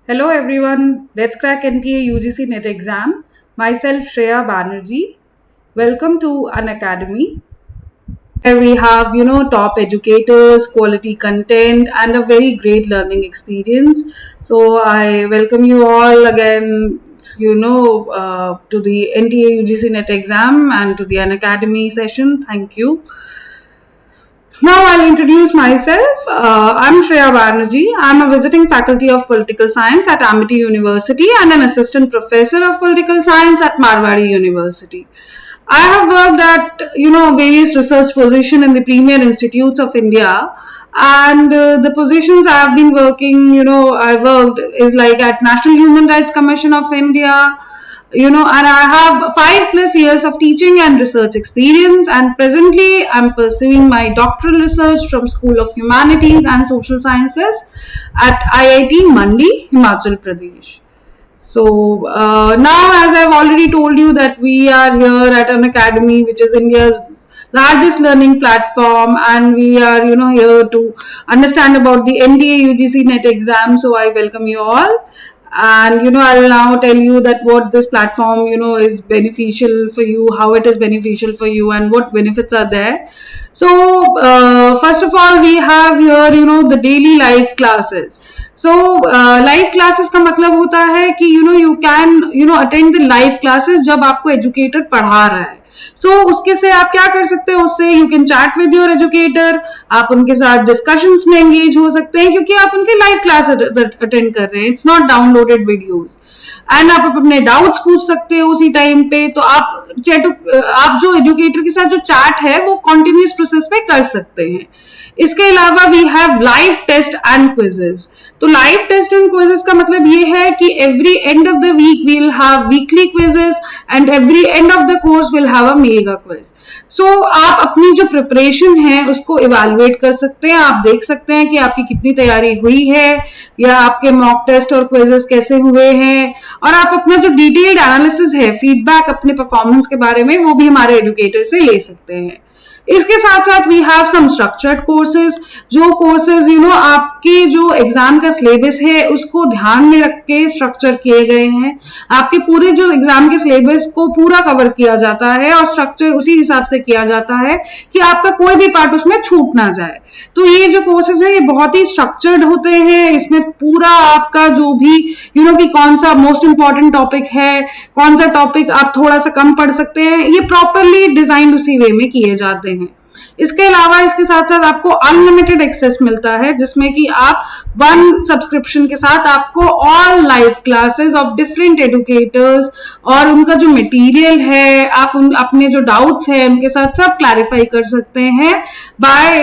Hello everyone, let's crack NTA UGC NET exam. Myself Shreya Banerjee. Welcome to Unacademy, where we have top educators, quality content, and a very great learning experience. So I welcome you all again. To the NTA UGC NET exam and to the Unacademy session. Thank you. Now I'll introduce myself. I'm Shreya Banerjee. I'm a visiting faculty of political science at Amity University and an assistant professor of political science at Marwari University. I have worked at various research positions in the premier institutes of India, and the positions I have been working, I worked is like at National Human Rights Commission of India, and I have 5+ years of teaching and research experience, and presently I'm pursuing my doctoral research from School of Humanities and Social Sciences at IIT Mandi, Himachal Pradesh. So now, as I've already told you, that we are here at Unacademy, which is India's largest learning platform, and we are here to understand about the NTA UGC NET exam. So I welcome you all. And I'll now tell you that what this platform is beneficial for you, how it is beneficial for you, and what benefits are there. So first of all, we have here the daily live classes. So live classes का मतलब होता है कि you can attend the live classes जब आपको educator पढ़ा रहा है. So उसके से आप क्या कर सकते हो, उससे you can chat with your educator, आप उनके साथ discussions में engage हो सकते हैं क्योंकि आप उनके live class attend कर रहे हैं. It's not downloaded videos. And आप अपने डाउट्स पूछ सकते हो उसी टाइम पे. तो आप जो एजुकेटर के साथ जो चैट है वो कॉन्टिन्यूस प्रोसेस पे कर सकते हैं. इसके अलावा we have live test and quizzes. तो लाइव टेस्ट एंड क्विजेस का मतलब ये है कि every end of the week we will have weekly quizzes and every end of the course will have a mega quiz. So आप अपनी जो preparation है उसको इवैल्यूएट कर सकते हैं. आप देख सकते हैं कि आपकी कितनी तैयारी हुई है या आपके मॉक टेस्ट और क्विजेस कैसे हुए हैं, और आप अपना जो डिटेल्ड एनालिसिस है, फीडबैक अपने परफॉर्मेंस के बारे में, वो भी हमारे एजुकेटर से ले सकते हैं. इसके साथ साथ we have some structured courses. जो कोर्सेज आपके जो एग्जाम का सिलेबस है उसको ध्यान में रख के स्ट्रक्चर किए गए हैं. आपके पूरे जो एग्जाम के सिलेबस को पूरा कवर किया जाता है और स्ट्रक्चर उसी हिसाब से किया जाता है कि आपका कोई भी पार्ट उसमें छूट ना जाए. तो ये जो कोर्सेज है ये बहुत ही स्ट्रक्चर्ड होते हैं. इसमें पूरा आपका जो भी कि कौन सा मोस्ट इंपॉर्टेंट टॉपिक है, कौन सा टॉपिक आप थोड़ा सा कम पढ़ सकते हैं, ये प्रॉपरली डिजाइन उसी वे में किए जाते हैं. इसके अलावा इसके साथ साथ आपको अनलिमिटेड एक्सेस मिलता है, जिसमें कि आप वन सब्सक्रिप्शन के साथ आपको all live classes of different educators और उनका जो मटेरियल है, आप अपने जो डाउट्स है उनके साथ सब क्लैरिफाई कर सकते हैं बाय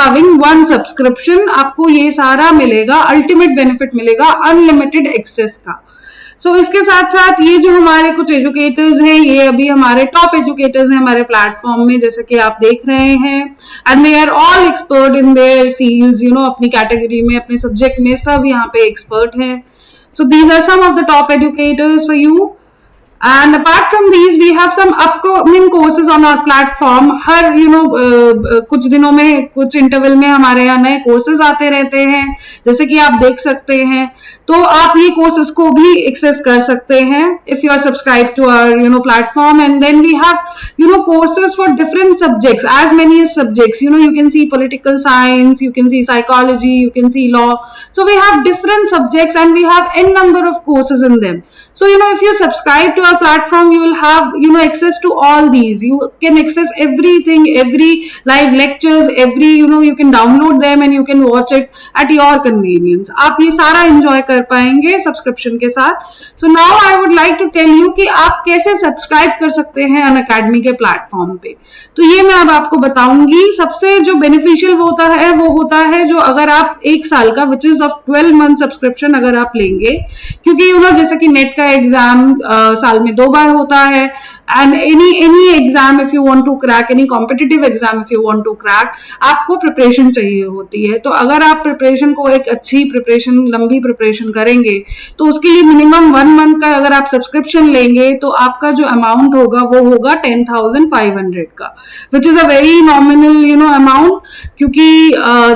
हैविंग वन सब्सक्रिप्शन. आपको ये सारा मिलेगा, अल्टीमेट बेनिफिट मिलेगा अनलिमिटेड एक्सेस का. सो इसके साथ साथ ये जो हमारे कुछ एजुकेटर्स हैं, ये अभी हमारे टॉप एजुकेटर्स हैं हमारे प्लेटफॉर्म में, जैसे कि आप देख रहे हैं. And they are all expert in their fields, अपनी कैटेगरी में, अपने सब्जेक्ट में, सब यहाँ पे एक्सपर्ट हैं. So these are some of the top educators for you. And apart from these, we have some upcoming courses on our platform. हर कुछ दिनों में, कुछ इंटरवल में हमारे यहाँ नए कोर्सेज आते रहते हैं, जैसे कि आप देख सकते हैं. तो आप ये कोर्सेज को भी एक्सेस कर सकते हैं if you are subscribed to our platform. And then we have courses for different subjects, as many as subjects. You can see political science, you can see psychology, you can see law. So we have different subjects and we have n number of courses in them. So if you subscribe to our platform, you will have access to all these. You can access everything, every live lectures, every you can download them and you can watch it at your convenience. आप ये सारा enjoy कर पाएंगे subscription के साथ. So now I would like to tell you कि आप कैसे सब्सक्राइब कर सकते हैं अनअकैडमी के प्लेटफॉर्म पे. तो ये मैं अब आपको बताऊंगी. सबसे जो बेनिफिशियल होता है जो अगर आप 1 साल का which is of 12 month subscription अगर आप लेंगे, क्योंकि जैसे कि नेट का एग्जाम साल में 2 बार होता है। And any exam if you want to crack, any competitive exam if you want to crack, आपको प्रिपरेशन चाहिए होती है। तो अगर आप प्रिपरेशन को एक अच्छी प्रिपरेशन, लंबी प्रिपरेशन करेंगे तो उसके लिए मिनिमम 1 मंथ का अगर आप सब्सक्रिप्शन लेंगे तो आपका जो अमाउंट होगा वो होगा 10,500 का, which is a very nominal amount. क्योंकि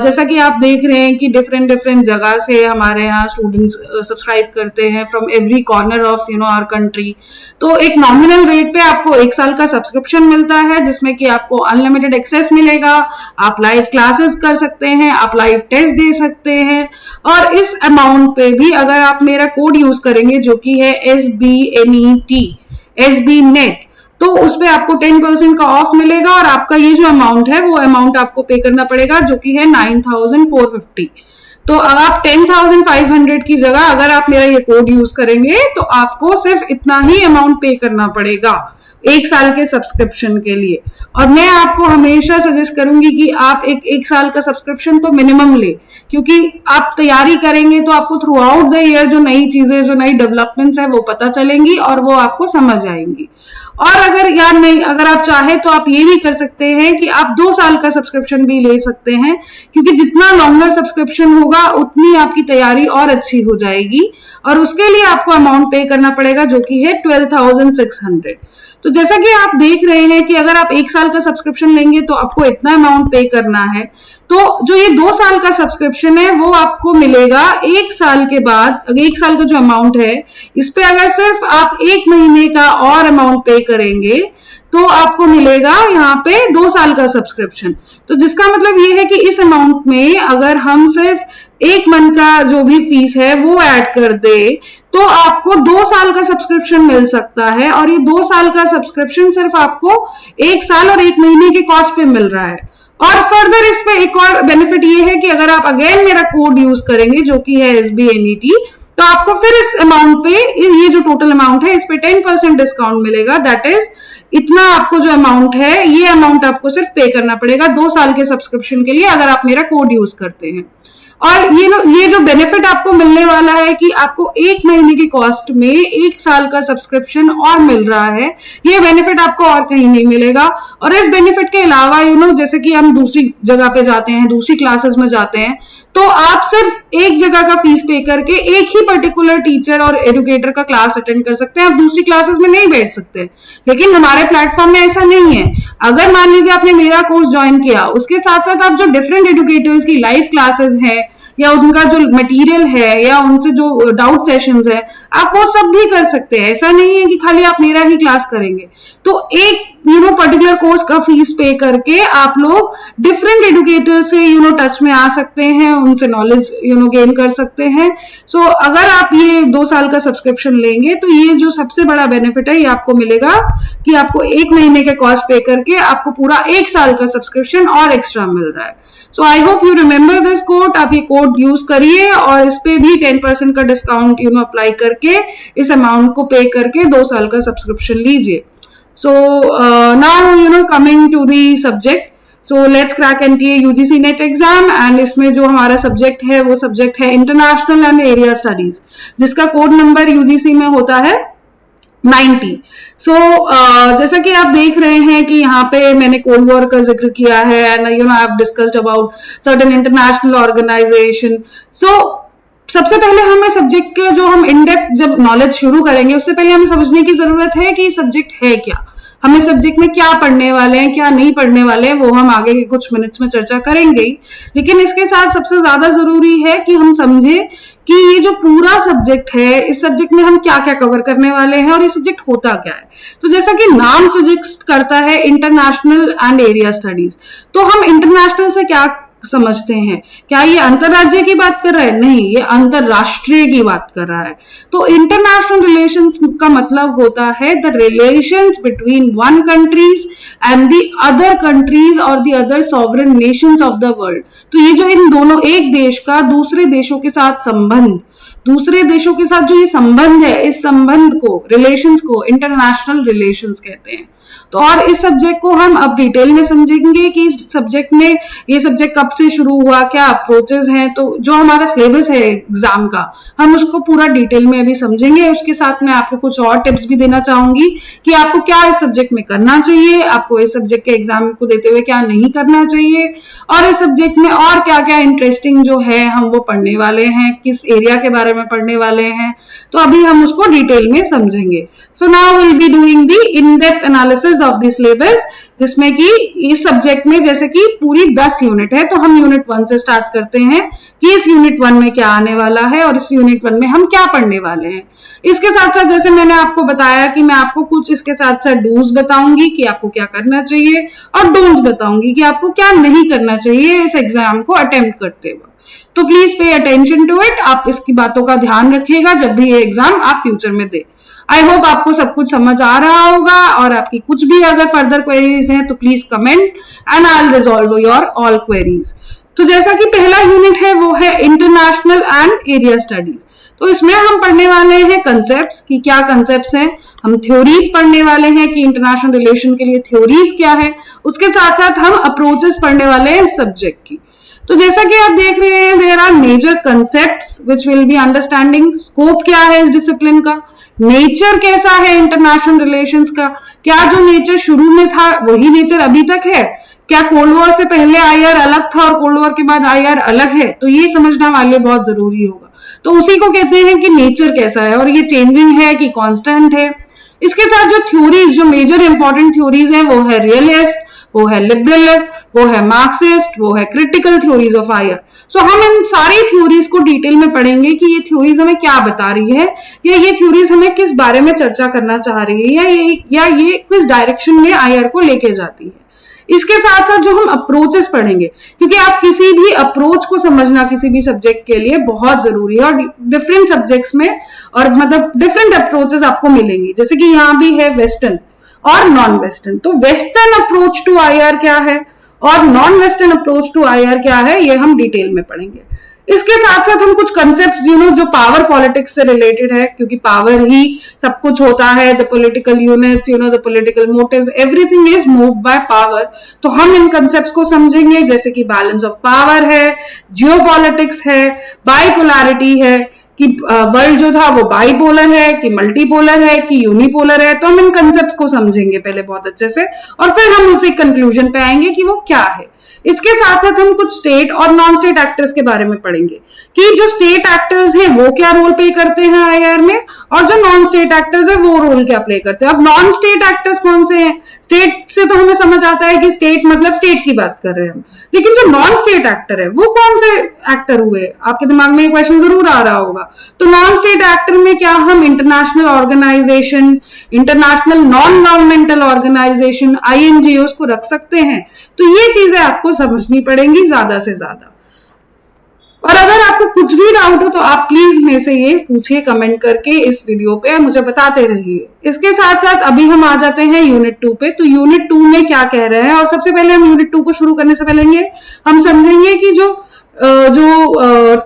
जैसा कि आप देख रहे हैं कि डिफरेंट जगह से हमारे यहाँ स्टूडेंट्स सब्सक्राइब करते हैं from every corner of our country. तो एक नॉमिनल रेट पे आपको 1 साल का सब्सक्रिप्शन मिलता है जिसमें कि आपको अनलिमिटेड एक्सेस मिलेगा, आप लाइव क्लासेस कर सकते हैं, आप लाइव टेस्ट दे सकते हैं। और इस अमाउंट पे भी अगर आप मेरा कोड यूज करेंगे जो कि है SBNET, तो उस पे आपको 10% का ऑफ मिलेगा और आपका ये जो अमाउंट है वो अमाउंट आपको पे करना पड़ेगा जो कि है 9,450। तो अब आप 10,500 की जगह अगर आप मेरा ये कोड यूज करेंगे तो आपको सिर्फ इतना ही अमाउंट पे करना पड़ेगा 1 साल के सब्सक्रिप्शन के लिए। और मैं आपको हमेशा सजेस्ट करूंगी कि आप एक साल का सब्सक्रिप्शन तो मिनिमम ले, क्योंकि आप तैयारी करेंगे तो आपको थ्रू आउट द ईयर जो नई चीजें, जो नई डेवलपमेंट्स है वो पता चलेंगी और वो आपको समझ आएंगी। और अगर आप चाहे तो आप ये भी कर सकते हैं कि आप 2 साल का सब्सक्रिप्शन भी ले सकते हैं, क्योंकि जितना लॉन्गर सब्सक्रिप्शन होगा उतनी आपकी तैयारी और अच्छी हो जाएगी। और उसके लिए आपको अमाउंट पे करना पड़ेगा जो कि है 12,600। तो जैसा कि आप देख रहे हैं कि अगर आप 1 साल का सब्सक्रिप्शन लेंगे तो आपको इतना अमाउंट पे करना है। तो जो ये 2 साल का सब्सक्रिप्शन है वो आपको मिलेगा 1 साल के बाद। 1 साल का जो अमाउंट है इस पे अगर सिर्फ आप 1 महीने का और अमाउंट पे करेंगे तो आपको मिलेगा यहाँ पे 2 साल का सब्सक्रिप्शन। तो जिसका मतलब ये है कि इस अमाउंट में अगर हम सिर्फ 1 मंथ का जो भी फीस है वो ऐड कर दे तो आपको 2 साल का सब्सक्रिप्शन मिल सकता है। और ये 2 साल का सब्सक्रिप्शन सिर्फ आपको 1 साल और 1 महीने के कॉस्ट पे मिल रहा है। और फर्दर इस पे एक और बेनिफिट ये है कि अगर आप अगेन मेरा कोड यूज करेंगे जो कि है SBNET, तो आपको फिर इस अमाउंट पे, ये जो टोटल अमाउंट है इस पे 10% डिस्काउंट मिलेगा। दैट इज इतना आपको जो अमाउंट है ये अमाउंट आपको सिर्फ पे करना पड़ेगा 2 साल के सब्सक्रिप्शन के लिए अगर आप मेरा कोड यूज करते हैं। और ये जो बेनिफिट आपको मिलने वाला है कि आपको 1 महीने की कॉस्ट में 1 साल का सब्सक्रिप्शन और मिल रहा है, ये बेनिफिट आपको और कहीं नहीं मिलेगा। और इस बेनिफिट के अलावा जैसे कि हम दूसरी जगह पे जाते हैं, दूसरी क्लासेस में जाते हैं, तो आप सिर्फ एक जगह का फीस पे करके एक ही पर्टिकुलर टीचर और एजुकेटर का क्लास अटेंड कर सकते हैं। आप दूसरी क्लासेस में नहीं बैठ सकते। लेकिन हमारे प्लेटफॉर्म में ऐसा नहीं है। अगर मान लीजिए आपने मेरा कोर्स ज्वाइन किया, उसके साथ साथ आप जो डिफरेंट एजुकेटर्स की लाइव क्लासेस है या उनका जो मटेरियल है या उनसे जो डाउट सेशंस है, आप वो सब भी कर सकते हैं। ऐसा नहीं है कि खाली आप मेरा ही क्लास करेंगे। तो एक पर्टिकुलर कोर्स का फीस पे करके आप लोग डिफरेंट एजुकेटर से टच में आ सकते हैं, उनसे नॉलेज गेन कर सकते हैं। सो अगर आप ये 2 साल का सब्सक्रिप्शन लेंगे तो ये जो सबसे बड़ा बेनिफिट है ये आपको मिलेगा कि आपको 1 महीने के कॉस्ट पे करके आपको पूरा 1 साल का सब्सक्रिप्शन और एक्स्ट्रा मिल रहा है। So I hope you remember this code. आप ये कोड यूज करिए और इस पे भी 10% का डिस्काउंट अप्लाई करके इस अमाउंट को पे करके 2 साल का सब्सक्रिप्शन लीजिए। So now coming to the subject. So let's crack NTA UGC NET exam and इसमें जो हमारा सब्जेक्ट है वो सब्जेक्ट है इंटरनेशनल एंड एरिया स्टडीज, जिसका कोड नंबर UGC में होता है 90। जैसा कि आप देख रहे हैं कि यहाँ पे मैंने कोल्ड वॉर का जिक्र किया है and I have discussed about certain international organisation. सबसे पहले हमें सब्जेक्ट के जो हम इनडेप्थ जब नॉलेज शुरू करेंगे उससे पहले हमें समझने की जरूरत है कि सब्जेक्ट है क्या, हमें सब्जेक्ट में क्या पढ़ने वाले हैं, क्या नहीं पढ़ने वाले हैं, वो हम आगे के कुछ मिनट्स में चर्चा करेंगे। लेकिन इसके साथ सबसे ज्यादा जरूरी है कि हम समझे कि ये जो पूरा सब्जेक्ट है, इस सब्जेक्ट में हम क्या क्या कवर करने वाले हैं और ये सब्जेक्ट होता क्या है। तो जैसा कि नाम सजेस्ट करता है इंटरनेशनल एंड एरिया स्टडीज, तो हम इंटरनेशनल से क्या समझते हैं? क्या ये अंतरराज्य की बात कर रहा है? नहीं, ये अंतरराष्ट्रीय की बात कर रहा है। तो इंटरनेशनल रिलेशंस का मतलब होता है the relations between one countries and the other countries और the other sovereign nations of the world. तो ये जो इन दोनों, एक देश का दूसरे देशों के साथ संबंध, दूसरे देशों के साथ जो ये संबंध है, इस संबंध को, रिलेशंस को इंटरनेशनल रिलेशंस कहते हैं। तो और इस सब्जेक्ट को हम अब डिटेल में समझेंगे कि इस सब्जेक्ट में, ये सब्जेक्ट कब कब से शुरू हुआ, क्या अप्रोचेस हैं, तो जो हमारा सिलेबस है एग्जाम का हम उसको पूरा डिटेल में अभी समझेंगे। उसके साथ मैं आपको कुछ और टिप्स भी देना चाहूंगी कि आपको क्या इस सब्जेक्ट में करना चाहिए, आपको इस सब्जेक्ट के एग्जाम को देते हुए क्या नहीं करना चाहिए, और इस सब्जेक्ट में और क्या क्या इंटरेस्टिंग जो है हम वो पढ़ने वाले हैं, किस एरिया के बारे में पढ़ने वाले हैं, तो अभी हम उसको डिटेल में समझेंगे। So now will be doing the in depth analysis of the syllabus, जिसमें कि इस सब्जेक्ट में जैसे कि पूरी 10 यूनिट है, तो हम यूनिट 1 से स्टार्ट करते हैं कि इस यूनिट 1 में क्या आने वाला है और इस यूनिट 1 में हम क्या पढ़ने वाले हैं। इसके साथ साथ जैसे मैंने आपको बताया कि मैं आपको कुछ इसके साथ साथ डूज बताऊंगी कि आपको क्या करना चाहिए, और डोंट्स बताऊंगी कि आपको क्या नहीं करना चाहिए इस एग्जाम को अटेम्प्ट करते वक्त। तो please pay attention to it, आप इसकी बातों का ध्यान रखिएगा जब भी ये एग्जाम आप फ्यूचर में दे। आई होप आपको सब कुछ समझ आ रहा होगा, और आपकी कुछ भी अगर फर्दर क्वेरीज हैं तो please comment and I will resolve your all queries. तो जैसा कि पहला यूनिट है वो है इंटरनेशनल एंड एरिया स्टडीज। तो इसमें हम पढ़ने वाले हैं कंसेप्ट्स की क्या कंसेप्ट्स हैं, हम थ्योरीज पढ़ने वाले हैं कि इंटरनेशनल रिलेशन के लिए थ्योरीज क्या है, उसके साथ साथ हम अप्रोचेस पढ़ने वाले हैं इस सब्जेक्ट की। तो जैसा कि आप देख रहे हैं there are major concepts which will be understanding, scope क्या है इस डिसिप्लिन का, नेचर कैसा है इंटरनेशनल रिलेशंस का, क्या जो नेचर शुरू में था वही नेचर अभी तक है, क्या कोल्ड वॉर से पहले आईआर अलग था और कोल्ड वॉर के बाद आईआर अलग है, तो ये समझना हमारे लिए बहुत जरूरी होगा। तो उसी को कहते हैं कि नेचर कैसा है और ये चेंजिंग है कि कांस्टेंट है। इसके साथ जो थ्योरीज, जो मेजर इंपॉर्टेंट थ्योरीज हैं वो है रियलिस्ट, वो है लिबरल, वो है मार्क्सिस्ट, वो है क्रिटिकल थ्योरीज ऑफ आईआर। सो हम इन सारी थ्योरीज को डिटेल में पढ़ेंगे कि ये थ्योरीज हमें क्या बता रही है, या ये थ्योरीज हमें किस बारे में चर्चा करना चाह रही है, या ये किस डायरेक्शन में आईआर को लेके जाती है। इसके साथ साथ जो हम अप्रोचेस पढ़ेंगे, क्योंकि आप किसी भी अप्रोच को समझना किसी भी सब्जेक्ट के लिए बहुत जरूरी है, और डिफरेंट सब्जेक्ट्स में और मतलब डिफरेंट अप्रोचेस आपको मिलेंगी। जैसे कि यहाँ भी है वेस्टर्न और नॉन वेस्टर्न, तो वेस्टर्न अप्रोच टू आईआर क्या है और non western approach to IR क्या है, ये हम डिटेल में पढ़ेंगे। इसके साथ साथ हम कुछ कंसेप्ट्स जो पावर पॉलिटिक्स से रिलेटेड है, क्योंकि पावर ही सब कुछ होता है, the political units, the political motives, everything is move by power. तो हम इन कंसेप्ट्स को समझेंगे, जैसे कि बैलेंस ऑफ पावर है, जियोपॉलिटिक्स है, बाइपोलैरिटी है, कि वर्ल्ड जो था वो बाइपोलर है कि मल्टीपोलर है कि यूनिपोलर है। तो हम इन कंसेप्ट्स को समझेंगे पहले बहुत अच्छे से, और फिर हम उसी कंक्लूजन पे आएंगे कि वो क्या है। इसके साथ साथ हम कुछ स्टेट और नॉन स्टेट एक्टर्स के बारे में पढ़ेंगे कि जो स्टेट एक्टर्स हैं वो क्या रोल प्ले करते हैं आईआर में, और जो नॉन स्टेट एक्टर्स है वो रोल क्या प्ले करते हैं। अब नॉन स्टेट एक्टर्स कौन से हैं? स्टेट से तो हमें समझ आता है कि स्टेट मतलब स्टेट की बात कर रहे हैं हम, लेकिन जो नॉन स्टेट एक्टर है वो कौन से एक्टर हुए? आपके दिमाग में ये क्वेश्चन जरूर आ रहा होगा। तो नॉन स्टेट एक्टर में क्या हम international organization, international non governmental organization, INGOs को रख सकते हैं। तो ये चीजें आपको समझनी पड़ेंगी ज्यादा से ज्यादा। और अगर आपको कुछ भी डाउट हो तो आप प्लीज मेरे से ये पूछिए कमेंट करके इस वीडियो पे, मुझे बताते रहिए। इसके साथ साथ अभी हम आ जाते हैं यूनिट 2 पे। तो यूनिट 2 में क्या कह रहे हैं, और सबसे पहले हम यूनिट 2 को शुरू करने से पहले हम समझेंगे कि जो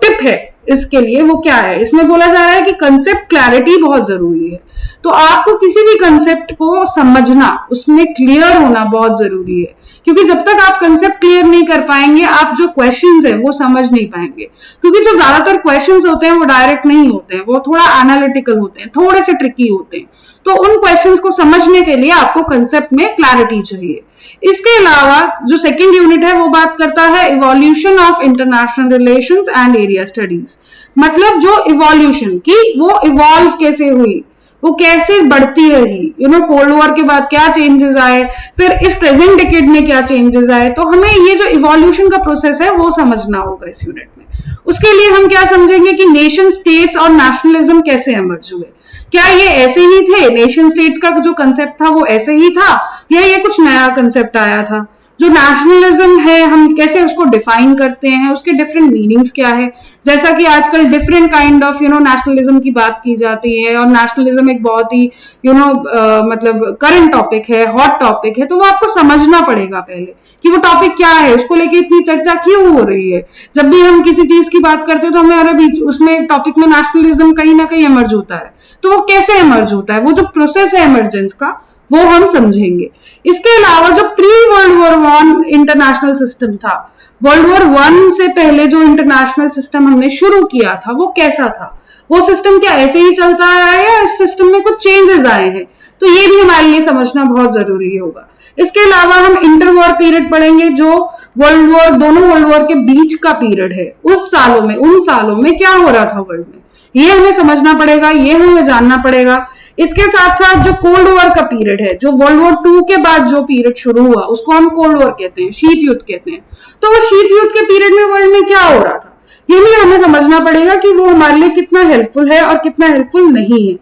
टिप है इसके लिए वो क्या है। इसमें बोला जा रहा है कि कंसेप्ट क्लैरिटी बहुत जरूरी है। तो आपको किसी भी कंसेप्ट को समझना, उसमें क्लियर होना बहुत जरूरी है, क्योंकि जब तक आप कंसेप्ट क्लियर नहीं कर पाएंगे आप जो क्वेश्चंस है वो समझ नहीं पाएंगे। क्योंकि जो ज्यादातर क्वेश्चंस होते हैं वो डायरेक्ट नहीं होते हैं, वो थोड़ा एनालिटिकल होते हैं, थोड़े से ट्रिकी होते हैं। तो उन क्वेश्चंस को समझने के लिए आपको कंसेप्ट में क्लैरिटी चाहिए। इसके अलावा जो सेकंड यूनिट है वो बात करता है evolution of international relations and area studies. मतलब जो इवोल्यूशन की, वो इवॉल्व कैसे हुई, वो कैसे बढ़ती रही, कोल्ड वॉर के बाद क्या चेंजेस आए, फिर इस प्रेजेंट डिकेड में क्या चेंजेस आए। तो हमें ये जो इवोल्यूशन का प्रोसेस है वो समझना होगा इस यूनिट में। उसके लिए हम क्या समझेंगे कि नेशन स्टेट्स और नेशनलिज्म कैसे इमर्ज हुए। क्या ये ऐसे ही थे, नेशन स्टेट्स का जो कंसेप्ट था वो ऐसे ही था, या ये कुछ नया कंसेप्ट आया था? जो नेशनलिज्म है हम कैसे उसको डिफाइन करते हैं, उसके डिफरेंट मीनिंग्स क्या है। जैसा कि आजकल डिफरेंट काइंड ऑफ नेशनलिज्म की बात की जाती है, और नेशनलिज्म एक बहुत ही मतलब करंट टॉपिक है, हॉट टॉपिक है। तो वो आपको समझना पड़ेगा पहले कि वो टॉपिक क्या है, उसको लेके इतनी चर्चा क्यों हो रही है। जब भी हम किसी चीज की बात करते हैं तो हमारे बीच उसमें टॉपिक में नेशनलिज्म कहीं ना कहीं इमर्ज होता है। तो वो कैसे इमर्ज होता है, वो जो प्रोसेस है इमरजेंस का वो हम समझेंगे। इसके अलावा जो pre world war one international system था, वर्ल्ड वॉर वन से पहले जो इंटरनेशनल सिस्टम हमने शुरू किया था वो कैसा था, वो सिस्टम क्या ऐसे ही चलता रहा है या इस सिस्टम में कुछ चेंजेस आए हैं, तो ये भी हमारे लिए समझना बहुत जरूरी होगा। इसके अलावा हम इंटर वॉर पीरियड पढ़ेंगे, जो दोनों वर्ल्ड वॉर के बीच का पीरियड है। उन सालों में क्या हो रहा था वर्ल्ड में, ये हमें समझना पड़ेगा, ये हमें जानना पड़ेगा। इसके साथ साथ जो कोल्ड वॉर का पीरियड है, जो वर्ल्ड वॉर 2 के बाद जो पीरियड शुरू हुआ उसको हम कोल्ड वॉर कहते हैं, शीत युद्ध कहते हैं। तो वो शीत युद्ध के पीरियड में वर्ल्ड में क्या हो रहा था, ये भी हमें समझना पड़ेगा कि वो हमारे लिए कितना हेल्पफुल है और कितना हेल्पफुल नहीं है।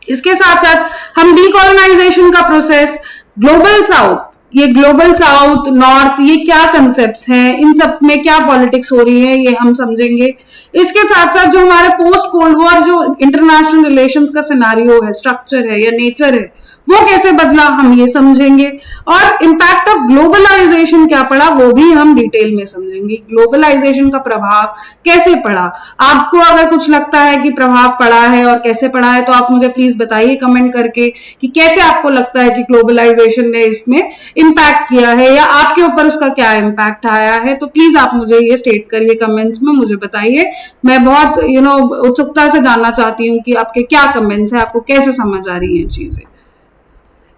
इसके साथ साथ हम डीकोलोनाइजेशन का प्रोसेस, ग्लोबल साउथ, ये ग्लोबल साउथ नॉर्थ, ये क्या कंसेप्ट्स हैं, इन सब में क्या पॉलिटिक्स हो रही है, ये हम समझेंगे। इसके साथ साथ जो हमारे पोस्ट कोल्ड वॉर जो इंटरनेशनल रिलेशंस का सिनारियो है, स्ट्रक्चर है या नेचर है, वो कैसे बदला, हम ये समझेंगे। और इम्पैक्ट ऑफ ग्लोबलाइजेशन क्या पड़ा, वो भी हम डिटेल में समझेंगे। ग्लोबलाइजेशन का प्रभाव कैसे पड़ा, आपको अगर कुछ लगता है कि प्रभाव पड़ा है और कैसे पड़ा है, तो आप मुझे प्लीज बताइए कमेंट करके कि कैसे आपको लगता है कि ग्लोबलाइजेशन ने इसमें इम्पैक्ट किया है या आपके ऊपर उसका क्या इम्पैक्ट आया है। तो प्लीज आप मुझे ये स्टेट करिए कमेंट्स में, मुझे बताइए। मैं बहुत उत्सुकता से जानना चाहती हूँ कि आपके क्या कमेंट्स है, आपको कैसे समझ आ रही है चीजें।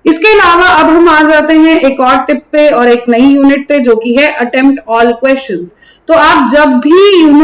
इसके अलावा अब हम आ जाते हैं एक और टिप पे और एक नई यूनिट पे, जो कि है अटेम्प्ट ऑल क्वेश्चंस। तो आप जब भी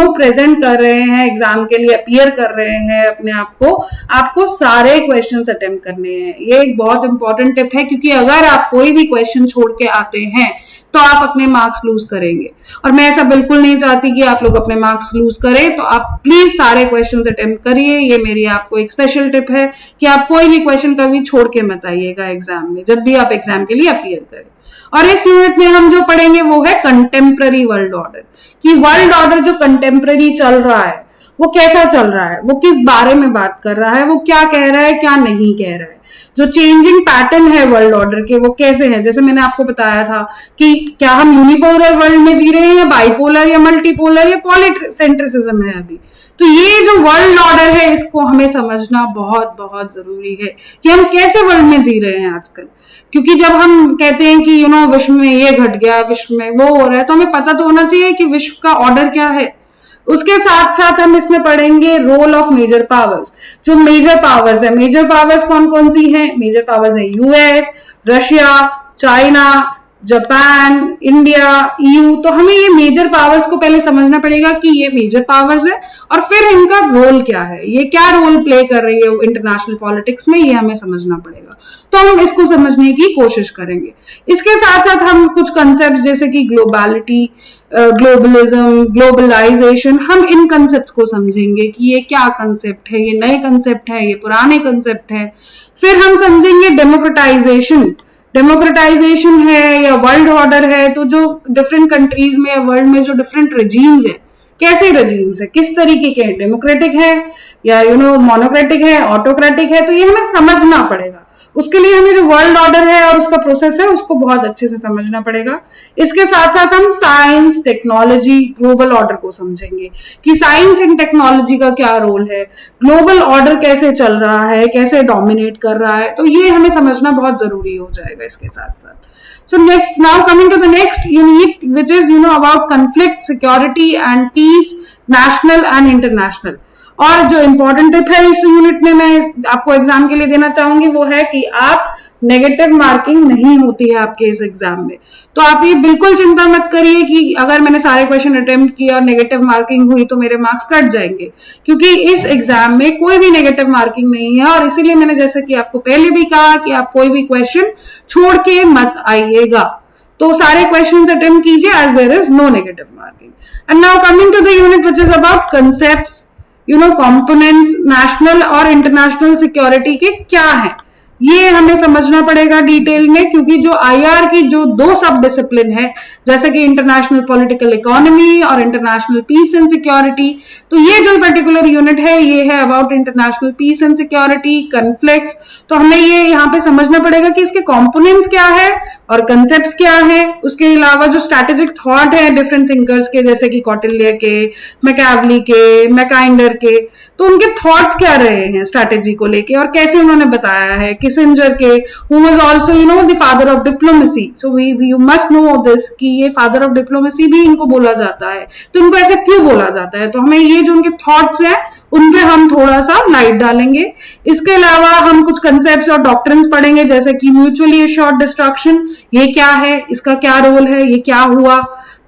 प्रेजेंट कर रहे हैं, एग्जाम के लिए अपीयर कर रहे हैं अपने आप को, आपको सारे क्वेश्चंस अटेम्प्ट करने हैं। ये एक बहुत इंपॉर्टेंट टिप है, क्योंकि अगर आप कोई भी क्वेश्चन छोड़ के आते हैं तो आप अपने मार्क्स लूज करेंगे, और मैं ऐसा बिल्कुल नहीं चाहती कि आप लोग अपने मार्क्स लूज करें। तो आप प्लीज सारे क्वेश्चंस अटेम्प्ट करिए, ये मेरी आपको एक स्पेशल टिप है कि आप कोई भी क्वेश्चन कभी छोड़ के मत आइएगा एग्जाम में, जब भी आप एग्जाम के लिए अपीयर करें। और इस यूनिट में हम जो पढ़ेंगे वो है कंटेम्पररी वर्ल्ड ऑर्डर, कि वर्ल्ड ऑर्डर जो कंटेम्पररी चल रहा है वो कैसा चल रहा है, वो किस बारे में बात कर रहा है, वो क्या कह रहा है क्या नहीं कह रहा है, जो चेंजिंग पैटर्न है वर्ल्ड ऑर्डर के वो कैसे हैं। जैसे मैंने आपको बताया था कि क्या हम यूनिपोलर वर्ल्ड में जी रहे हैं या बाइपोलर या मल्टीपोलर या पॉलीसेंट्रिसिज्म है अभी। तो ये जो वर्ल्ड ऑर्डर है इसको हमें समझना बहुत बहुत जरूरी है कि हम कैसे वर्ल्ड में जी रहे हैं आजकल। क्योंकि जब हम कहते हैं कि विश्व में ये घट गया, विश्व में वो हो रहा है, तो हमें पता तो होना चाहिए कि विश्व का ऑर्डर क्या है। उसके साथ साथ हम इसमें पढ़ेंगे रोल ऑफ मेजर पावर्स। जो मेजर पावर्स है, मेजर पावर्स कौन कौन सी हैं? मेजर पावर्स है US, Russia, China, Japan, India, EU. तो हमें ये मेजर पावर्स को पहले समझना पड़ेगा कि ये मेजर पावर्स है और फिर इनका रोल क्या है, ये क्या रोल प्ले कर रही है इंटरनेशनल पॉलिटिक्स में, ये हमें समझना पड़ेगा। तो हम इसको समझने की कोशिश करेंगे। इसके साथ साथ हम कुछ कंसेप्ट जैसे कि ग्लोबलिटी, ग्लोबलिज्म, ग्लोबलाइजेशन, हम इन कंसेप्ट को समझेंगे कि ये क्या कंसेप्ट है, ये नए कंसेप्ट है, ये पुराने कंसेप्ट है। फिर हम समझेंगे डेमोक्रेटाइजेशन, डेमोक्रेटाइजेशन है या वर्ल्ड ऑर्डर है, तो जो डिफरेंट कंट्रीज में या वर्ल्ड में जो डिफरेंट रेजीम्स है, कैसे रेजीम्स है, किस तरीके के हैं, डेमोक्रेटिक है या मोनोक्रेटिक है, ऑटोक्रेटिक है, तो ये हमें समझना पड़ेगा। उसके लिए हमें जो वर्ल्ड ऑर्डर है और उसका प्रोसेस है उसको बहुत अच्छे से समझना पड़ेगा। इसके साथ साथ हम साइंस, टेक्नोलॉजी, ग्लोबल ऑर्डर को समझेंगे कि साइंस एंड टेक्नोलॉजी का क्या रोल है, ग्लोबल ऑर्डर कैसे चल रहा है, कैसे डोमिनेट कर रहा है, तो ये हमें समझना बहुत जरूरी हो जाएगा इसके साथ साथ। So now coming to the next unit, which is about conflict, security and peace, national and international. और जो इम्पोर्टेंट टिप है इस यूनिट में मैं आपको एग्जाम के लिए देना चाहूंगी वो है कि आप नेगेटिव मार्किंग नहीं होती है आपके इस एग्जाम में। तो आप ये बिल्कुल चिंता मत करिए कि अगर मैंने सारे क्वेश्चन अटेम्प्ट किए और नेगेटिव मार्किंग हुई तो मेरे मार्क्स कट जाएंगे, क्योंकि इस एग्जाम में कोई भी नेगेटिव मार्किंग नहीं है। और इसीलिए मैंने जैसे कि आपको पहले भी कहा कि आप कोई भी क्वेश्चन छोड़ के मत आइएगा, तो सारे क्वेश्चन अटेम्प्ट कीजिए as there is no negative marking. And now coming to the unit which is about concepts, components, national और इंटरनेशनल सिक्योरिटी के क्या है, ये हमें समझना पड़ेगा डिटेल में। क्योंकि जो आईआर की जो दो सब डिसिप्लिन है, जैसे कि इंटरनेशनल पॉलिटिकल इकोनॉमी और इंटरनेशनल पीस एंड सिक्योरिटी, तो ये जो पर्टिकुलर यूनिट है ये है about international peace and security, conflicts. तो हमें ये यहाँ पे समझना पड़ेगा कि इसके कंपोनेंट्स क्या है और कंसेप्ट्स क्या है। उसके अलावा जो स्ट्रैटेजिक थॉट है डिफरेंट थिंकर्स के, जैसे कि कौटिल्य के, मैकियावेली के, मैकाइंडर के, तो उनके थॉट्स क्या रहे हैं स्ट्रैटेजी को लेके और कैसे उन्होंने बताया है, किसिंजर के, who was also the father of diplomacy. So you must know this कि ये father of diplomacy भी इनको बोला जाता है. तो इनको ऐसे क्यों बोला जाता है? तो हमें ये जो उनके थॉट्स हैं उन पे हम थोड़ा सा लाइट डालेंगे. इसके अलावा हम कुछ कंसेप्ट्स और डॉक्ट्रिन्स पढ़ेंगे, जैसे कि म्यूचुअली एश्योर्ड डिस्ट्रक्शन, ये क्या है, इसका क्या रोल है, ये क्या हुआ.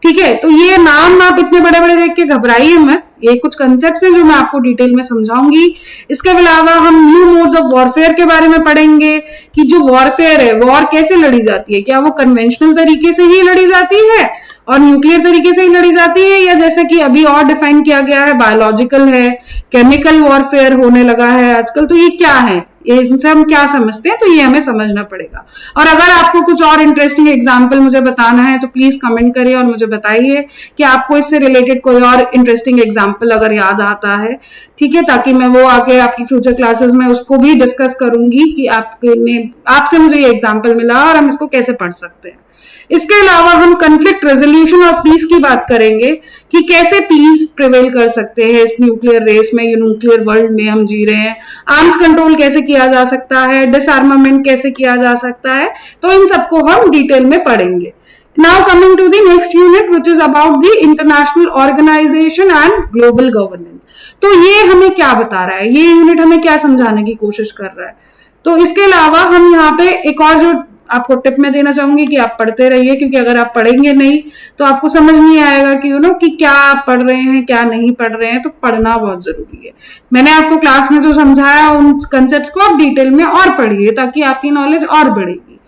ठीक है, तो ये नाम आप इतने बड़े बड़े देख के घबराइए मत, ये कुछ कंसेप्ट्स हैं जो मैं आपको डिटेल में समझाऊंगी. इसके अलावा हम न्यू मोड्स ऑफ वॉरफेयर के बारे में पढ़ेंगे कि जो वॉरफेयर है, वॉर कैसे लड़ी जाती है, क्या वो कन्वेंशनल तरीके से ही लड़ी जाती है और न्यूक्लियर तरीके से ही लड़ी जाती है, या जैसे कि अभी और डिफाइन किया गया है बायोलॉजिकल है, केमिकल वॉरफेयर होने लगा है आजकल. तो ये क्या है, ये इनसे हम क्या समझते हैं, तो ये हमें समझना पड़ेगा. और अगर आपको कुछ और इंटरेस्टिंग एग्जाम्पल मुझे बताना है तो प्लीज कमेंट करिए और मुझे बताइए कि आपको इससे रिलेटेड कोई और इंटरेस्टिंग एग्जाम्पल अगर याद आता है. ठीक है, ताकि मैं वो आगे आपकी फ्यूचर क्लासेस में उसको भी डिस्कस करूंगी कि आपसे मुझे ये एग्जाम्पल मिला और हम इसको कैसे पढ़ सकते हैं. इसके अलावा हम कन्फ्लिक्ट रेजोल्यूशन और पीस की बात करेंगे कि कैसे पीस प्रिवेल कर सकते हैं इस न्यूक्लियर रेस में, न्यूक्लियर वर्ल्ड में हम जी रहे हैं. आर्म्स कंट्रोल कैसे किया जा सकता है, डिसआर्मामेंट कैसे किया जा सकता है, तो इन सबको हम डिटेल में पढ़ेंगे. Now coming to the next unit, which is about the international organization and global governance. तो ये हमें क्या बता रहा है, ये यूनिट हमें क्या समझाने की कोशिश कर रहा है. तो इसके अलावा हम यहाँ पे एक और जो आपको टिप में देना चाहूंगी कि आप पढ़ते रहिए, क्योंकि अगर आप पढ़ेंगे नहीं तो आपको समझ नहीं आएगा कि कि क्या आप पढ़ रहे हैं, क्या नहीं पढ़ रहे हैं. तो पढ़ना बहुत जरूरी है. मैंने आपको क्लास में जो समझाया उन कंसेप्ट्स को आप डिटेल में और पढ़िए ताकि आपकी नॉलेज और बढ़ेगी.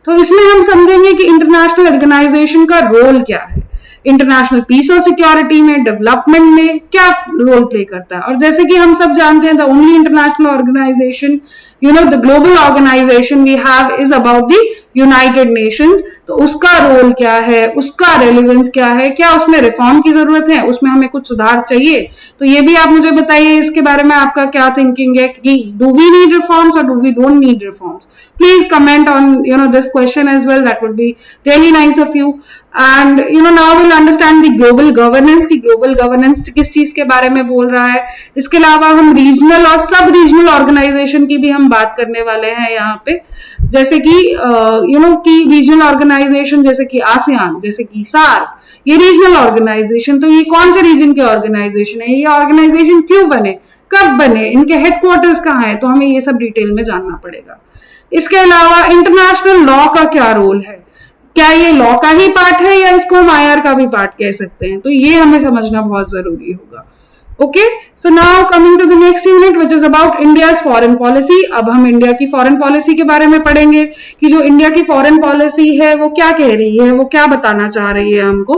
तो इसमें हम समझेंगे कि इंटरनेशनल ऑर्गेनाइजेशन का रोल क्या है, इंटरनेशनल पीस और सिक्योरिटी में, डेवलपमेंट में क्या रोल प्ले करता है. और जैसे कि हम सब जानते हैं, the only international organisation, the global organisation we have is about the United Nations. तो उसका रोल क्या है, उसका रेलिवेंस क्या है, क्या उसमें रिफॉर्म की जरूरत है, उसमें हमें कुछ सुधार चाहिए. तो ये भी आप मुझे बताइए, इसके बारे में आपका क्या थिंकिंग है कि डू वी नीड रिफॉर्म्स और do we don't need reforms. Please comment on this question as well, that would be really nice of you. And now will understand the global governance की global governance किस चीज के बारे में बोल रहा है. इसके अलावा हम रीजनल और सब रीजनल ऑर्गेनाइजेशन की भी हम बात करने वाले हैं यहाँ पे, जैसे कि कि रीजनल ऑर्गेनाइजेशन जैसे कि आसियान, जैसे कि सार्क, ये रीजनल ऑर्गेनाइजेशन. तो ये कौन से रीजन के ऑर्गेनाइजेशन है, ये ऑर्गेनाइजेशन क्यों बने, कब बने, इनके हेडक्वार्टर्स कहाँ है, तो हमें ये सब डिटेल में जानना पड़ेगा. इसके अलावा इंटरनेशनल लॉ का क्या रोल है, क्या ये लॉ का ही पार्ट है या इसको हम IR का भी पार्ट कह सकते हैं, तो ये हमें समझना बहुत जरूरी होगा. Okay, so now coming to the next unit which is about India's foreign policy. अब हम इंडिया की फॉरेन पॉलिसी के बारे में पढ़ेंगे कि जो इंडिया की फॉरेन पॉलिसी है वो क्या कह रही है, वो क्या बताना चाह रही है हमको.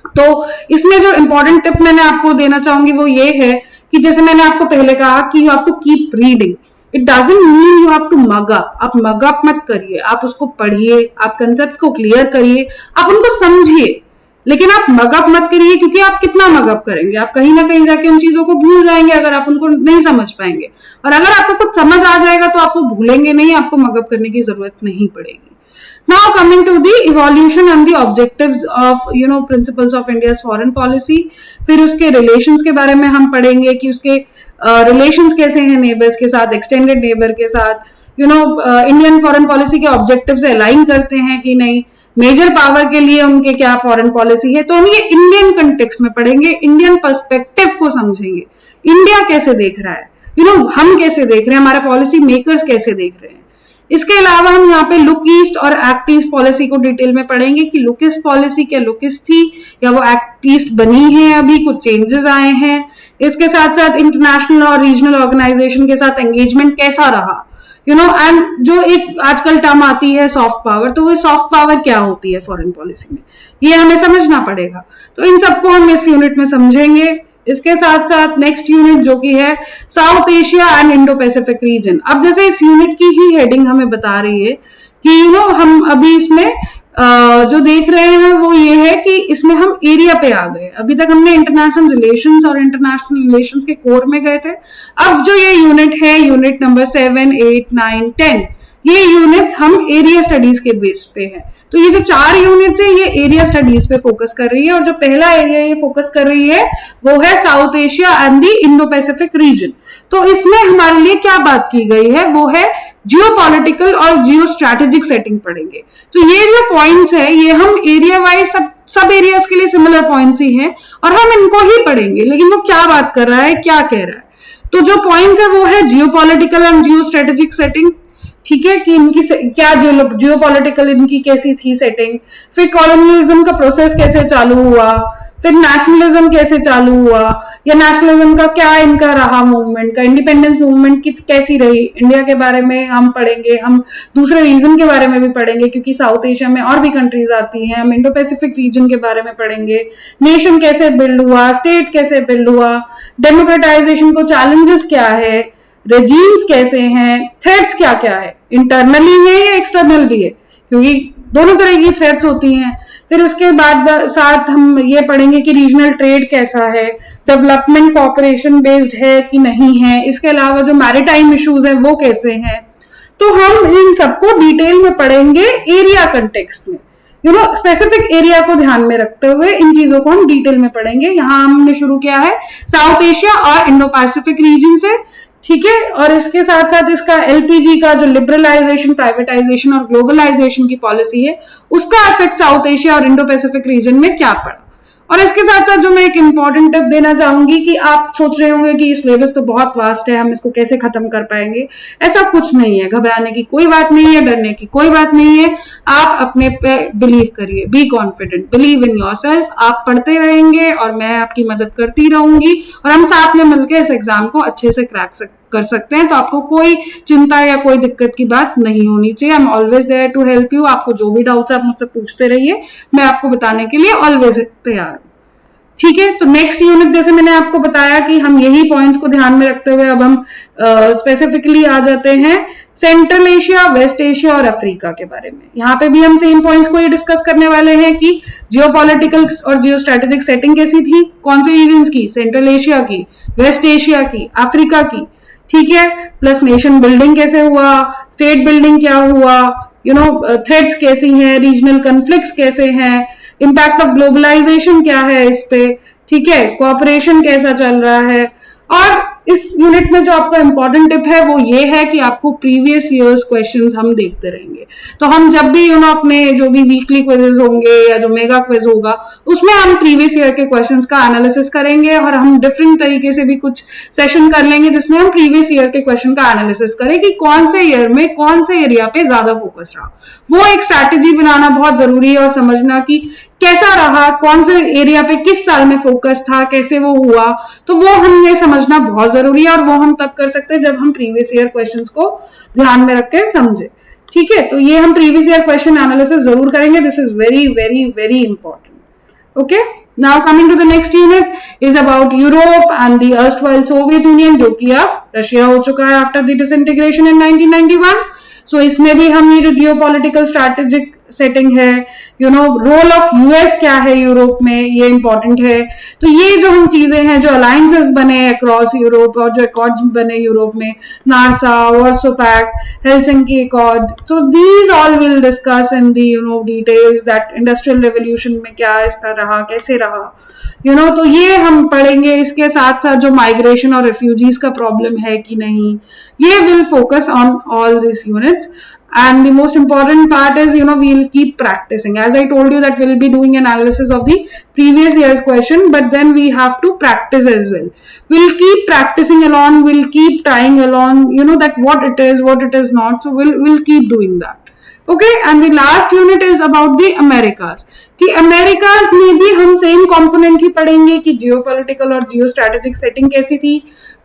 तो इसमें जो इंपॉर्टेंट टिप मैंने आपको देना चाहूंगी वो ये है कि जैसे मैंने आपको पहले कहा कि you have to keep reading. It doesn't mean you have to mug up. आप मग अप मत करिए, आप उसको पढ़िए, आप कंसेप्ट्स को क्लियर करिए, आप उनको समझिए, लेकिन आप मग अप मत करिए, क्योंकि आप कितना मग अप करेंगे, आप कहीं ना कहीं जाके उन चीजों को भूल जाएंगे अगर आप उनको नहीं समझ पाएंगे. और अगर आपको कुछ समझ आ जाएगा तो आपको भूलेंगे नहीं, आपको मग अप करने की जरूरत नहीं पड़ेगी. Now coming to the evolution and the objectives of principles of India's foreign policy. फिर उसके relations के बारे में हम पढ़ेंगे कि उसके relations कैसे हैं नेबर्स के साथ, एक्सटेंडेड नेबर के साथ, इंडियन फॉरेन पॉलिसी के ऑब्जेक्टिव से अलाइन करते हैं कि नहीं, मेजर पावर के लिए उनके क्या फॉरेन पॉलिसी है. तो हम ये इंडियन कंटेक्स्ट में पढ़ेंगे, इंडियन पर्सपेक्टिव को समझेंगे, इंडिया कैसे देख रहा है, हम कैसे देख रहे हैं, हमारे पॉलिसी मेकर्स कैसे देख रहे हैं. इसके अलावा हम यहाँ पे लुक ईस्ट और एक्ट ईस्ट पॉलिसी को डिटेल में पढ़ेंगे कि लुक ईस्ट पॉलिसी क्या लुक ईस्ट थी या वो एक्ट ईस्ट बनी है, अभी कुछ चेंजेस आए हैं. इसके साथ साथ इंटरनेशनल और रीजनल ऑर्गेनाइजेशन के साथ एंगेजमेंट कैसा रहा, एंड जो एक आजकल टर्म आती है सॉफ्ट पावर, तो वो सॉफ्ट पावर क्या होती है फॉरेन पॉलिसी में, ये हमें समझना पड़ेगा. तो इन सबको हम इस यूनिट में समझेंगे. इसके साथ साथ नेक्स्ट यूनिट जो कि है South Asia and Indo Pacific region. अब जैसे इस यूनिट की ही हेडिंग हमें बता रही है कि हम अभी इसमें जो देख रहे हैं वो ये है कि इसमें हम एरिया पे आ गए. अभी तक हमने इंटरनेशनल रिलेशंस और इंटरनेशनल रिलेशंस के कोर में गए थे. अब जो ये यूनिट है, यूनिट नंबर 7, 8, 9, 10, ये यूनिट्स हम एरिया स्टडीज के बेस पे हैं। तो ये जो 4 यूनिट्स है ये एरिया स्टडीज पे फोकस कर रही है, और जो पहला एरिया ये फोकस कर रही है वो है South Asia and the Indo Pacific region. तो इसमें हमारे लिए क्या बात की गई है वो है जियो पॉलिटिकल और जियो स्ट्रैटेजिक सेटिंग पढ़ेंगे। तो ये जो पॉइंट्स है ये हम एरिया वाइज सब एरियाज के लिए सिमिलर पॉइंट्स ही हैं और हम इनको ही पढ़ेंगे, लेकिन वो क्या बात कर रहा है, क्या कह रहा है। तो जो पॉइंट्स है वो है जियो political and geo strategic setting, ठीक है, कि इनकी क्या जियो पॉलिटिकल इनकी कैसी थी सेटिंग, फिर कॉलोनियलिज्म का प्रोसेस कैसे चालू हुआ, फिर नेशनलिज्म कैसे चालू हुआ, या नेशनलिज्म का क्या इनका रहा मूवमेंट का, इंडिपेंडेंस मूवमेंट की कैसी रही। इंडिया के बारे में हम पढ़ेंगे, हम दूसरे रीजन के बारे में भी पढ़ेंगे क्योंकि साउथ एशिया में और भी कंट्रीज आती हैं। हम इंडो पैसिफिक रीजन के बारे में पढ़ेंगे, नेशन कैसे बिल्ड हुआ, स्टेट कैसे बिल्ड हुआ, डेमोक्रेटाइजेशन को चैलेंजेस क्या है, रेजीम्स कैसे हैं, थ्रेट्स क्या क्या है, इंटरनली है या एक्सटर्नल भी है, क्योंकि दोनों तरह की थ्रेट्स होती हैं। फिर उसके बाद साथ हम ये पढ़ेंगे कि रीजनल ट्रेड कैसा है, डेवलपमेंट कोऑपरेशन बेस्ड है कि नहीं है, इसके अलावा जो मैरिटाइम इश्यूज है वो कैसे हैं। तो हम इन सबको डिटेल में पढ़ेंगे एरिया कंटेक्स्ट में, स्पेसिफिक एरिया को ध्यान में रखते हुए इन चीजों को हम डिटेल में पढ़ेंगे। यहाँ हमने शुरू किया है साउथ एशिया और इंडो पैसिफिक रीजन से, ठीक है, और इसके साथ साथ इसका एलपीजी का जो लिबरलाइजेशन, प्राइवेटाइजेशन और ग्लोबलाइजेशन की पॉलिसी है उसका इफेक्ट साउथ एशिया और इंडो पैसिफिक रीजन में क्या पड़ा। और इसके साथ साथ जो मैं एक इंपॉर्टेंट टिप देना चाहूंगी कि आप सोच रहे होंगे कि ये सिलेबस तो बहुत वास्ट है, हम इसको कैसे खत्म कर पाएंगे। ऐसा कुछ नहीं है, घबराने की कोई बात नहीं है, डरने की कोई बात नहीं है। आप अपने पे बिलीव करिए, be confident, believe in yourself. आप पढ़ते रहेंगे और मैं आपकी मदद करती रहूंगी और हम साथ में मिलकर इस एग्जाम को अच्छे से क्रैक कर सकते हैं। तो आपको कोई चिंता या कोई दिक्कत की बात नहीं होनी चाहिए। I am always there to help you. आपको जो भी डाउट्स आप मुझसे पूछते रहिए, मैं आपको बताने के लिए ऑलवेज तैयार हूं, ठीक है। तो नेक्स्ट यूनिट जैसे मैंने आपको बताया कि हम यही पॉइंट्स को ध्यान में रखते हुए अब हम स्पेसिफिकली आ जाते हैं सेंट्रल एशिया, वेस्ट एशिया और अफ्रीका के बारे में। यहाँ पे भी हम सेम पॉइंट्स को ही डिस्कस करने वाले हैं कि जियोपॉलिटिकल और जियो स्ट्रेटेजिक सेटिंग कैसी थी, कौन से रीजन्स की, सेंट्रल एशिया की, वेस्ट एशिया की, अफ्रीका की, ठीक है, प्लस नेशन बिल्डिंग कैसे हुआ, स्टेट बिल्डिंग क्या हुआ, थ्रेट्स कैसी हैं, रीजनल कन्फ्लिक्ट्स कैसे हैं, इम्पैक्ट ऑफ ग्लोबलाइजेशन क्या है इस पे, ठीक है, कोऑपरेशन कैसा चल रहा है। और इस यूनिट में जो आपका इंपॉर्टेंट टिप है वो ये है कि आपको प्रीवियस ईयर्स क्वेश्चंस हम देखते रहेंगे। तो हम जब भी अपने जो भी वीकली क्विजेस होंगे या जो मेगा क्विज होगा उसमें हम प्रीवियस ईयर के क्वेश्चंस का एनालिसिस करेंगे और हम डिफरेंट तरीके से भी कुछ सेशन कर लेंगे जिसमें हम प्रीवियस ईयर के क्वेश्चन का एनालिसिस करें कि कौन से ईयर में कौन से एरिया पे ज्यादा फोकस रहा। वो एक स्ट्रैटेजी बनाना बहुत जरूरी है और समझना कि कैसा रहा, कौन से एरिया पे किस साल में फोकस था, कैसे वो हुआ। तो वो हमें समझना बहुत जरूरी है और वो हम तब कर सकते हैं जब हम प्रीवियस ईयर क्वेश्चंस को ध्यान में रख के समझे, ठीक है। तो ये हम प्रीवियस ईयर क्वेश्चन एनालिसिस जरूर करेंगे। This is very very very important. Okay, now coming to the next unit is about Europe and the erstwhile Soviet Union, जो कि अब रशिया हो चुका है after the disintegration in 1991। So इसमें भी हम ये जो जियोपॉलिटिकल स्ट्रैटेजिक सेटिंग है, रोल ऑफ यूएस क्या है यूरोप में, ये इंपॉर्टेंट है। तो ये जो हम चीजें हैं, जो अलायंसेस बने अक्रॉस यूरोप और जो अकॉर्ड्स बने यूरोप में, नारसा, वार्सो पैक्ट, हेलसिंकी अकॉर्ड, तो these all will discuss in the details that industrial revolution में क्या इसका रहा, कैसे रहा, तो ये हम पढ़ेंगे। इसके साथ साथ जो माइग्रेशन और रेफ्यूजीज का प्रॉब्लम है कि नहीं, ये will focus on all this units. And the most important part is, we'll keep practicing. As I told you that we'll be doing analysis of the previous year's question, but then we have to practice as well. We'll keep practicing along, we'll keep trying along, that what it is not. So we'll keep doing that. Okay, and the last unit is about the Americas. कि America's में भी हम same component ही पढ़ेंगे कि geopolitical और जियो strategic setting कैसी थी,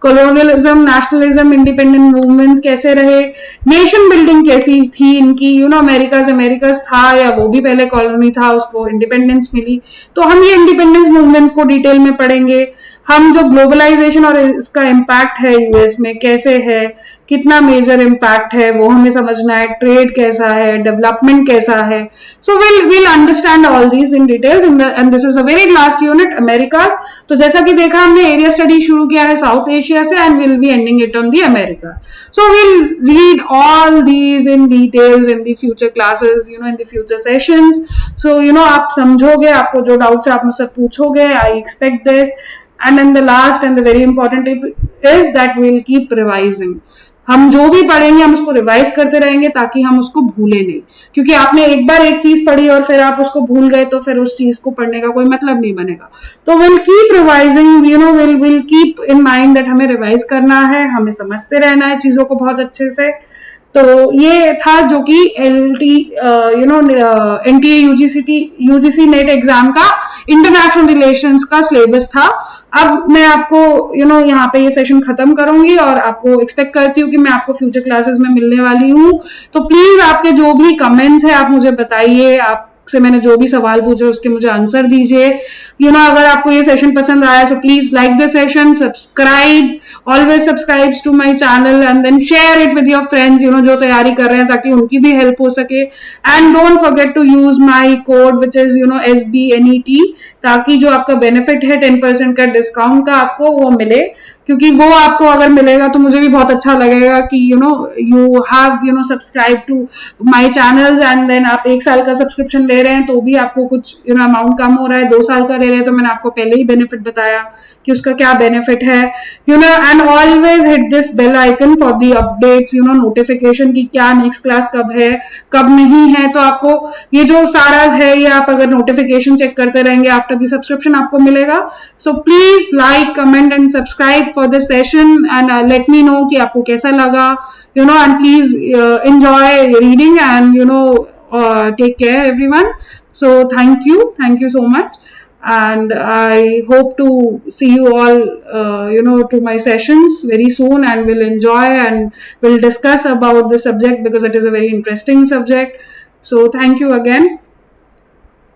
colonialism, nationalism, independent movements कैसे रहे, नेशन बिल्डिंग कैसी थी इनकी, अमेरिकाज था या वो भी पहले कॉलोनी था, उसको इंडिपेंडेंस मिली। तो हम ये इंडिपेंडेंस मूवमेंट को डिटेल में पढ़ेंगे। हम जो ग्लोबलाइजेशन और इसका इम्पैक्ट है यूएस में कैसे है, कितना मेजर इम्पैक्ट है वो हमें समझना है, ट्रेड कैसा है, डेवलपमेंट कैसा है। सो we'll understand all these in details and this is the very last unit, Americas. तो जैसा कि देखा हमने एरिया स्टडी शुरू किया है साउथ एशिया से and will be ending it on the America. So will read all these in details in the future classes, in the future sessions. So आप समझोगे, आपको जो डाउट्स आप मुझसे पूछोगे, I expect this. And then the last and the very important tip is that we'll keep revising. हम जो भी पढ़ेंगे हम उसको रिवाइज करते रहेंगे ताकि हम उसको भूले नहीं, क्योंकि आपने एक बार एक चीज पढ़ी और फिर आप उसको भूल गए तो फिर उस चीज को पढ़ने का कोई मतलब नहीं बनेगा. तो will keep revising, will keep in mind that हमें रिवाइज करना है, हमें समझते रहना है चीजों को बहुत अच्छे से. तो ये था जो कि NTA UGC नेट एग्जाम का इंटरनेशनल रिलेशंस का सिलेबस था. अब मैं आपको यहाँ पे ये सेशन खत्म करूंगी और आपको एक्सपेक्ट करती हूँ कि मैं आपको फ्यूचर क्लासेस में मिलने वाली हूँ. तो प्लीज आपके जो भी कमेंट्स है आप मुझे बताइए, आपसे मैंने जो भी सवाल पूछे उसके मुझे आंसर दीजिए. अगर आपको ये सेशन पसंद आया so please like the session, subscribe, always subscribe to my channel and then share it with your friends, जो तैयारी कर रहे हैं ताकि उनकी भी हेल्प हो सके. And don't forget to use my code which is SBNET, ताकि जो आपका बेनिफिट है 10% का डिस्काउंट का आपको वो मिले, क्योंकि वो आपको अगर मिलेगा तो मुझे भी बहुत अच्छा लगेगा कि you have subscribe to my channels and then आप 1 साल का सब्सक्रिप्शन ले रहे हैं तो भी आपको कुछ अमाउंट कम हो रहा है. 2 साल का ले रहे हैं तो मैंने आपको पहले ही बेनिफिट बताया कि उसका क्या बेनिफिट है. And always hit this bell icon for the updates, notification की क्या नेक्स्ट क्लास कब है कब नहीं है. तो आपको ये जो सारा है ये आप अगर नोटिफिकेशन चेक करते रहेंगे आफ्टर दी सब्सक्रिप्शन आपको मिलेगा. So please like, comment and subscribe for the session and let me know कि आपको कैसा लगा, and please enjoy reading and take care everyone. So thank you so much, and I hope to see you all to my sessions very soon, and we'll enjoy and we'll discuss about the subject because it is a very interesting subject. So thank you again.